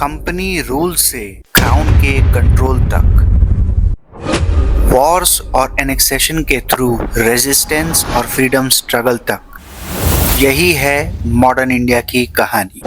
Company rule से crown के control तक, वॉर्स और एनेक्सेशन के थ्रू रेजिस्टेंस और फ्रीडम स्ट्रगल तक, यही है मॉडर्न इंडिया की कहानी।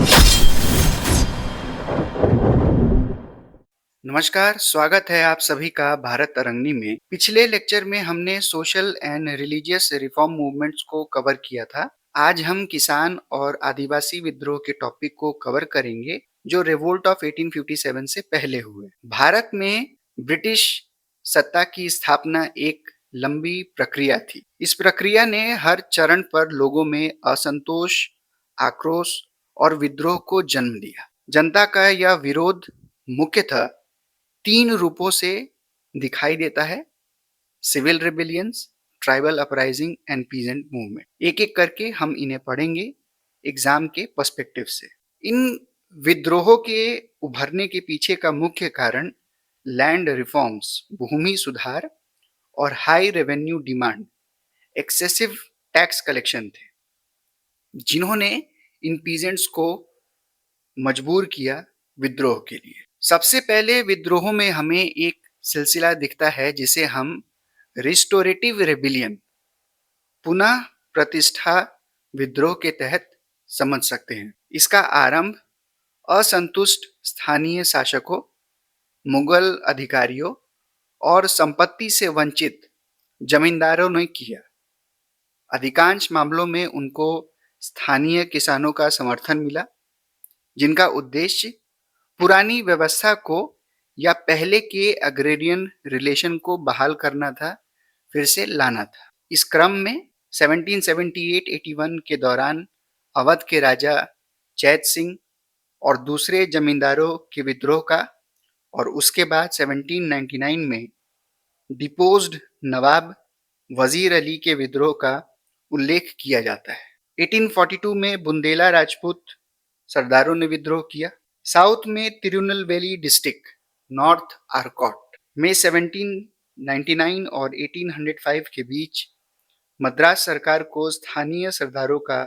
नमस्कार, स्वागत है आप सभी का भारत तरंगिणी में। पिछले लेक्चर में हमने social and religious reform movements को कवर किया था। आज हम किसान और आदिवासी विद्रोह के टॉपिक को कवर करेंगे जो रिवोल्ट ऑफ 1857 से पहले हुए। भारत में ब्रिटिश सत्ता की स्थापना एक लंबी प्रक्रिया थी। इस प्रक्रिया ने हर चरण पर लोगों में असंतोष, आक्रोश और विद्रोह को जन्म दिया। जनता का यह विरोध मुख्यतः तीन रूपों से दिखाई देता है: civil rebellions, tribal uprising and peasant movement. एक एक करके हम इन्हें पढ़ेंगे एग्जाम के पर्सपेक्टिव से। इन विद्रोहों के उभरने के पीछे का मुख्य कारण लैंड रिफॉर्म्स, भूमि सुधार और high revenue demand, excessive tax collection थे, जिन्होंने इन पीजेंट्स को मजबूर किया विद्रोह के लिए। सबसे पहले विद्रोहों में हमें एक सिलसिला दिखता है जिसे हम रिस्टोरेटिव रेबिलियन, पुनः प्रतिष्ठा विद्रोह के तहत समझ सकते हैं। इसका आरंभ असंतुष्ट स्थानीय शासकों, मुगल अधिकारियों और संपत्ति से वंचित जमींदारों ने किया। अधिकांश मामलों में उनको स्थानीय किसानों का समर्थन मिला, जिनका उद्देश्य पुरानी व्यवस्था को या पहले के अग्रेरियन रिलेशन को बहाल करना था, फिर से लाना था। इस क्रम में 1778-81 के दौरान अवध के राजा चैत सिंह और दूसरे जमींदारों के विद्रोह का, और उसके बाद 1799 में डिपोज्ड नवाब वजीर अली के विद्रोह का उल्लेख किया जाता है। 1842 में बुंदेला राजपूत सरदारों ने विद्रोह किया। साउथ में तिरुनेलवेली डिस्ट्रिक्ट, नॉर्थ आरकॉट में 1799 और 1805 के बीच मद्रास सरकार को स्थानीय सरदारों का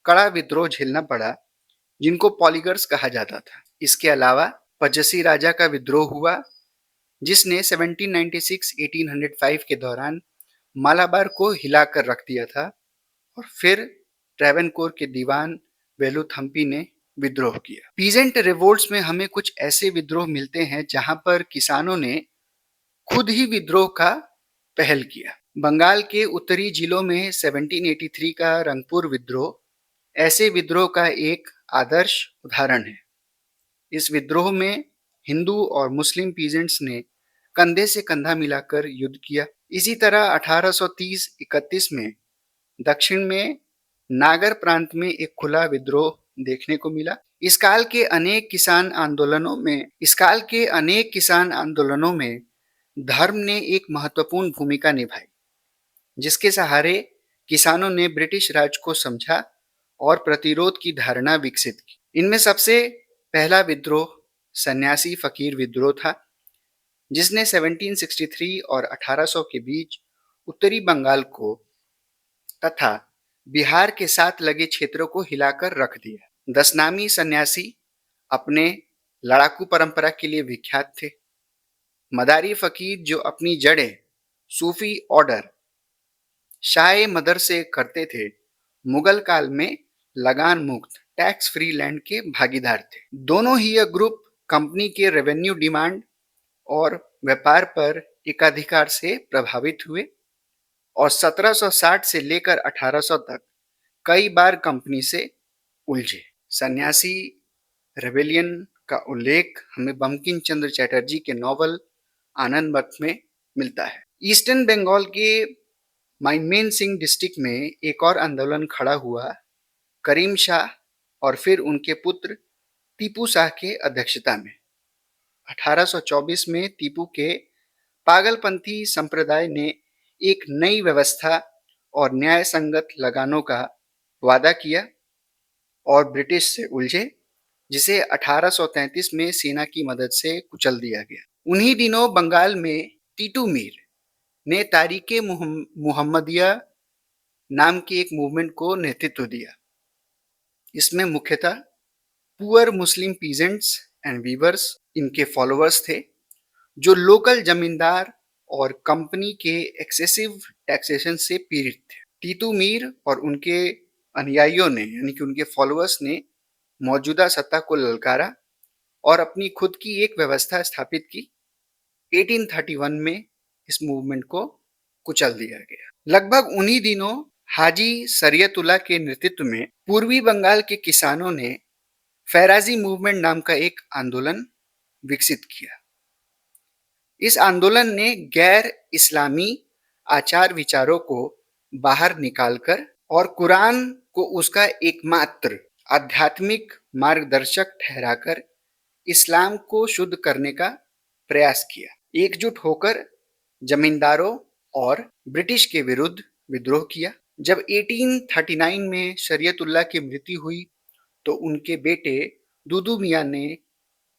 कड़ा विद्रोह झेलना पड़ा, जिनको पॉलीगर्स कहा जाता था। इसके अलावा पजसी राजा का विद्रोह हुआ, जिसने 1796-1805 के दौरान मालाबार को हिलाकर रख दिया था, और फिर ट्रेवनकोर के दीवान वेलुथम्पी ने विद्रोह किया। पीजेंट रिवोल्ट्स में हमें कुछ ऐसे विद्रोह मिलते हैं जहां पर किसानों ने खुद ही विद्रोह का पहल किया। बंगाल के उत्तरी जिलों में 1783 का रंगपुर विद्रोह ऐसे विद्रोह का एक आदर्श उदाहरण है। इस विद्रोह में हिंदू और मुस्लिम पीजेंट्स ने कंधे से कंधा मिलाकर युद्ध किया। इसी तरह 1830-31 में दक्षिण में नागर प्रांत में एक खुला विद्रोह देखने को मिला। इस काल के अनेक किसान आंदोलनों में धर्म ने एक महत्वपूर्ण भूमिका निभाई, जिसके सहारे किसानों ने ब्रिटिश राज को समझा और प्रतिरोध की धारणा विकसित की। इनमें सबसे पहला विद्रोह सन्यासी फकीर विद्रोह था, जिसने 1763 और 1800 के बीच उत्तरी बंगाल को तथा बिहार के साथ लगे क्षेत्रों को हिलाकर रख दिया। दशनामी सन्यासी अपने लड़ाकू परंपरा के लिए विख्यात थे। मदारी फकीर, जो अपनी जड़ें सूफी ऑर्डर शाह मदर से करते थे, मुगल काल में लगान मुक्त टैक्स फ्री लैंड के भागीदार थे। दोनों ही यह ग्रुप कंपनी के रेवेन्यू डिमांड और व्यापार पर एकाधिकार से प्रभावित हुए, और 1760 से लेकर 1800 तक कई बार कंपनी से उलझे। सन्यासी रेबेलियन का उल्लेख हमें बंकिम चंद्र चटर्जी के नॉवल आनंद मठ में मिलता है। ईस्टर्न बंगाल के माइमेन सिंह डिस्ट्रिक्ट में एक और आंदोलन खड़ा हुआ, करीम शाह और फिर उनके पुत्र टीपू शाह के अध्यक्षता में। 1824 में टीपू के पागलपंथी संप्रदाय ने एक नई व्यवस्था और न्याय संगत लगानों का वादा किया और ब्रिटिश से उलझे, जिसे 1833 में सेना की मदद से कुचल दिया गया। उन्हीं दिनों बंगाल में टीटू मीर ने तारीके मुहम्मदिया नाम की एक मूवमेंट को नेतृत्व दिया। इसमें मुख्यतः poor Muslim peasants and weavers इनके फॉलोअर्स थे, जो लोकल जमींदार और कंपनी के एक्सेसिव टैक्सेशन से पीड़ित थे। टीटू मीर और उनके अनुयायियों ने यानी कि उनके फॉलोअर्स ने मौजूदा सत्ता को ललकारा और अपनी खुद की एक व्यवस्था स्थापित की। 1831 में इस मूवमेंट को कुचल दिया गया। लगभग उन्हीं दिनों हाजी शरीयतुल्लाह के नेतृत्व में पूर्वी बंगाल के किसानों ने फैराजी मूवमेंट नाम का एक आंदोलन विकसित किया। इस आंदोलन ने गैर इस्लामी आचार विचारों को बाहर निकालकर और कुरान को उसका एकमात्र आध्यात्मिक मार्गदर्शक ठहराकर इस्लाम को शुद्ध करने का प्रयास किया। एकजुट होकर जमींदारों और ब्रिटिश के विरुद्ध विद्रोह किया। जब 1839 में शरीयतुल्लाह की मृत्यु हुई तो उनके बेटे दुदू मियां ने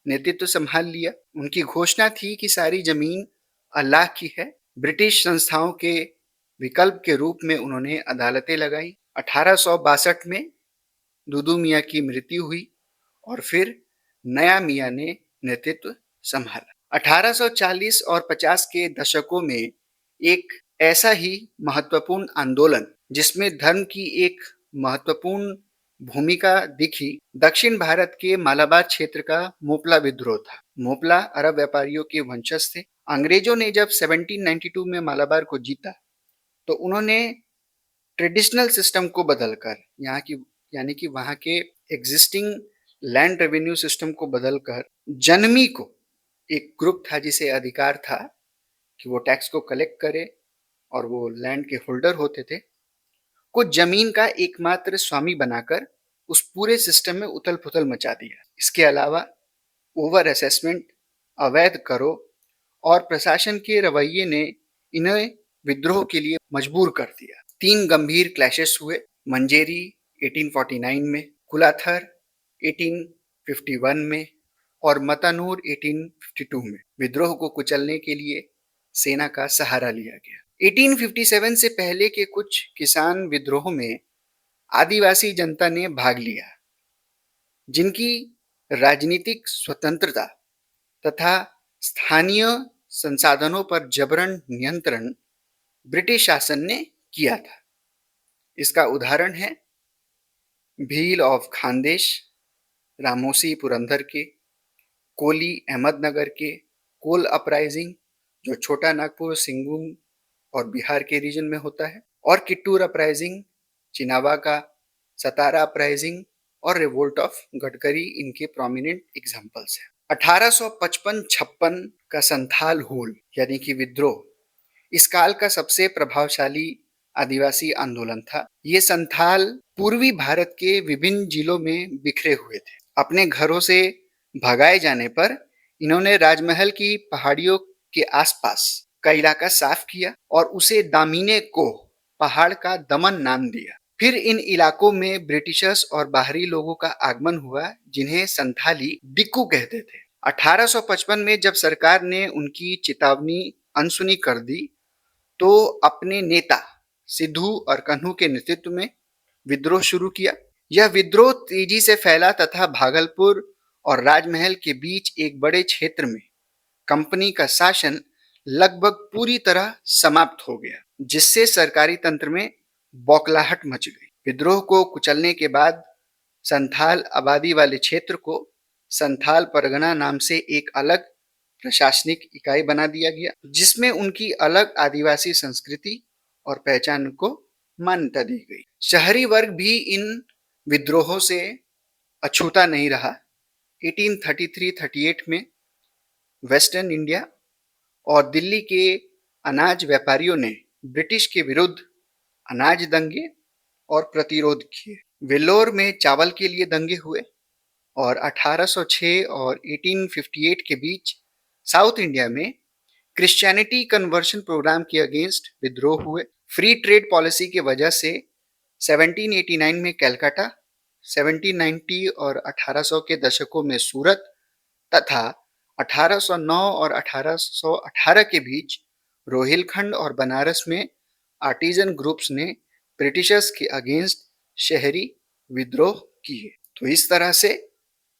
नेतृत्व संभाल लिया। उनकी घोषणा थी कि सारी जमीन अल्लाह की है। ब्रिटिश संस्थाओं के विकल्प के रूप में उन्होंने अदालतें लगाई। 1862 में दुदू मियां की मृत्यु हुई और फिर नया मियां ने नेतृत्व संभाला। 1840 और 50 के दशकों में एक ऐसा ही महत्वपूर्ण आंदोलन जिसमें धर्म की एक महत्वपूर्ण भूमिका दिखी, दक्षिण भारत के मालाबार क्षेत्र का मोपला विद्रोह था। मोपला अरब व्यापारियों के वंशज थे। अंग्रेजों ने जब 1792 में मालाबार को जीता तो उन्होंने ट्रेडिशनल सिस्टम को बदलकर यहाँ की यानी कि वहाँ के एग्जिस्टिंग लैंड रेवेन्यू सिस्टम को बदलकर जनमी को एक ग्रुप था जिसे अधिकार था कि वो टैक्स को कलेक्ट करे और वो लैंड के होल्डर होते थे, को जमीन का एकमात्र स्वामी बनाकर उस पूरे सिस्टम में उथल पुथल मचा दिया। इसके अलावा ओवर असेसमेंट, अवैध करों और प्रशासन के रवैये ने इन्हें विद्रोह के लिए मजबूर कर दिया। 3 गंभीर क्लैशेस हुए, मंजेरी 1849 में, कुलाथर 1851 में और मतानूर 1852 में। विद्रोह को कुचलने के लिए सेना का सहारा लिया गया। 1857 से पहले के कुछ किसान विद्रोह में आदिवासी जनता ने भाग लिया, जिनकी राजनीतिक स्वतंत्रता तथा स्थानीय संसाधनों पर जबरन नियंत्रण ब्रिटिश शासन ने किया था। इसका उदाहरण है भील ऑफ खानदेश, रामोसी पुरंदर के, कोली अहमदनगर के, कोल अपराइजिंग जो छोटा नागपुर, सिंगभूम और बिहार के रीजन में होता है, और किट्टूर अपराइजिंग, चिनावा का, सतारा अपराइजिंग और रिवोल्ट ऑफ गडकरी इनके प्रोमिनेंट एग्जाम्पल्स हैं। 1855-56 का संथाल हूल यानी कि विद्रोह इस काल का सबसे प्रभावशाली आदिवासी आंदोलन था। ये संथाल पूर्वी भारत के विभिन्न जिलों में बिखरे हुए थे। अपने घरों से भगाए जाने पर इन्होंने राजमहल की पहाड़ियों के आसपास का इलाका साफ किया और उसे दामिने को पहाड़ का दमन नाम दिया। फिर इन इलाकों में ब्रिटिशर्स और बाहरी लोगों का आगमन हुआ जिन्हें संथाली दिक्कू कहते थे। 1855 में जब सरकार ने उनकी चेतावनी अनसुनी कर दी तो अपने नेता सिद्धू और कन्हू के नेतृत्व में विद्रोह शुरू किया। यह विद्रोह तेजी से फैला तथा भागलपुर और राजमहल के बीच एक बड़े क्षेत्र में कंपनी का शासन लगभग पूरी तरह समाप्त हो गया, जिससे सरकारी तंत्र में बौखलाहट मच गई। विद्रोह को कुचलने के बाद संथाल आबादी वाले क्षेत्र को संथाल परगना नाम से एक अलग प्रशासनिक इकाई बना दिया गया, जिसमें उनकी अलग आदिवासी संस्कृति और पहचान को मान्यता दी गई। शहरी वर्ग भी इन विद्रोहों से अछूता नहीं रहा। 1833-38 में वेस्टर्न इंडिया और दिल्ली के अनाज व्यापारियों ने ब्रिटिश के विरुद्ध अनाज दंगे और प्रतिरोध किए। वेल्लोर में चावल के लिए दंगे हुए और 1806 और 1858 के बीच साउथ इंडिया में क्रिश्चियनिटी कन्वर्शन प्रोग्राम के अगेंस्ट विद्रोह हुए। फ्री ट्रेड पॉलिसी की वजह से 1789 में कलकत्ता, 1790 और 1800 के दशकों में सूरत तथा 1809 और 1818 के बीच रोहिलखंड और बनारस में आर्टिजन ग्रुप्स ने ब्रिटिशर्स के अगेंस्ट शहरी विद्रोह किए। तो इस तरह से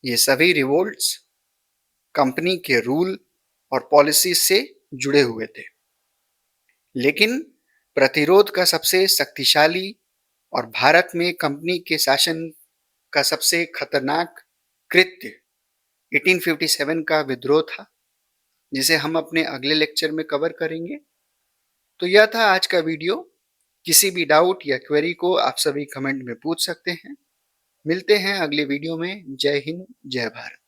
ये सभी रिवोल्ट्स कंपनी के रूल और पॉलिसी से जुड़े हुए थे। लेकिन प्रतिरोध का सबसे शक्तिशाली और भारत में कंपनी के शासन का सबसे खतरनाक कृत्य 1857 का विद्रोह था, जिसे हम अपने अगले लेक्चर में कवर करेंगे। तो यह था आज का वीडियो। किसी भी डाउट या क्वेरी को आप सभी कमेंट में पूछ सकते हैं। मिलते हैं अगले वीडियो में। जय हिंद, जय भारत।